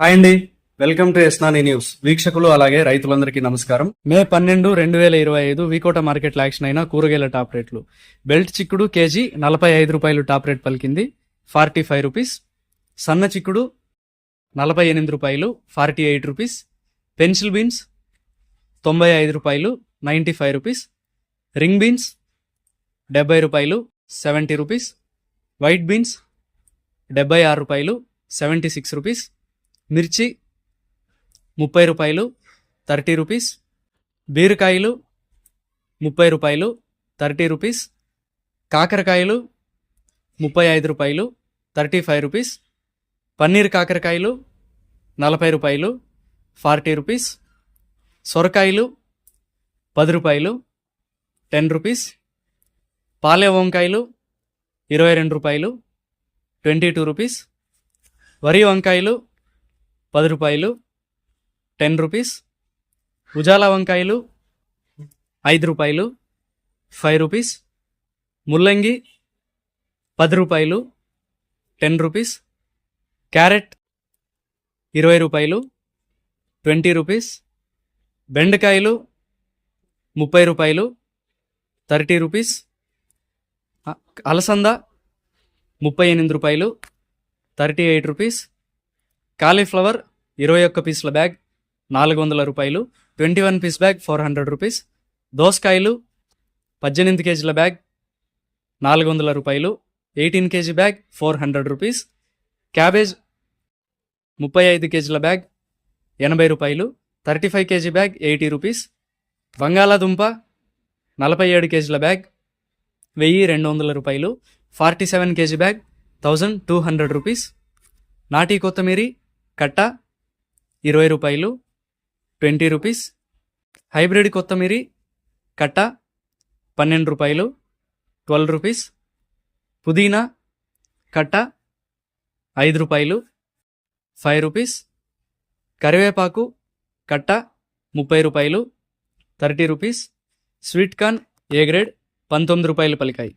Hi అండి, welcome to ఎస్నాని news. వీక్షకులు అలాగే రైతులందరికీ నమస్కారం. మే 12, 2025 వికోట మార్కెట్లో యాక్షన్ అయిన కూరగాయల టాప్ రేట్లు. బెల్ట్ చిక్కుడు కేజీ 45 రూపాయలు టాప్ రేట్ పలికింది, 45 రూపీస్. సన్న చిక్కుడు 48 రూపాయలు, 48 రూపీస్. పెన్సిల్ బీన్స్ 95 రూపాయలు, 95 రూపీస్. రింగ్ బీన్స్ 70 రూపాయలు, 70 రూపీస్. వైట్ బీన్స్ 76 రూపాయలు, 76 రూపీస్. మిర్చి 30 రూపాయలు, 30 రూపీస్. బీరకాయలు 30 రూపాయలు, 30 రూపీస్. కాకరకాయలు 35 రూపాయలు, 35 రూపీస్. పన్నీర్ కాకరకాయలు 40 రూపాయలు, 40 రూపీస్. సొరకాయలు 10 రూపాయలు, 10 రూపీస్. పాలే వంకాయలు 22 రూపాయలు, 22 రూపీస్. వరి వంకాయలు 10 రూపాయలు, 10 రూపీస్. ఉజాలా వంకాయలు 5 రూపాయలు, 5 రూపీస్. ముల్లంగి 10 రూపాయలు, 10 రూపీస్. క్యారెట్ 20 రూపాయలు, 20 రూపీస్. బెండకాయలు 30 రూపాయలు, 30 రూపీస్. అలసంద 38 రూపాయలు, 38 రూపీస్. కాలీఫ్లవర్ 21 పీసుల బ్యాగ్ 400 రూపాయలు, 21 పీస్ బ్యాగ్ 400 రూపీస్. దోసకాయలు 18 కేజీల బ్యాగ్ 400 రూపాయలు, 18 కేజీ బ్యాగ్ 400 రూపీస్. క్యాబేజ్ 35 కేజీల బ్యాగ్ 80 రూపాయలు, 35 కేజీ బ్యాగ్ 80 రూపీస్. బంగాళాదుంప 47 కేజీల బ్యాగ్ 1200 రూపాయలు, 47 కేజీ బ్యాగ్ 1200 రూపీస్. నాటి కొత్తిమీరి కట్ట 20 రూపాయలు, 20 రూపీస్. హైబ్రిడ్ కొత్తిమీరి కట్ట 12 రూపాయలు, 12 రూపీస్. పుదీనా కట్ట 5 రూపాయలు, 5 రూపీస్. కరివేపాకు కట్ట 30 రూపాయలు, 30 rupees. Sweet corn A grade 19 రూపాయలు పలికాయి.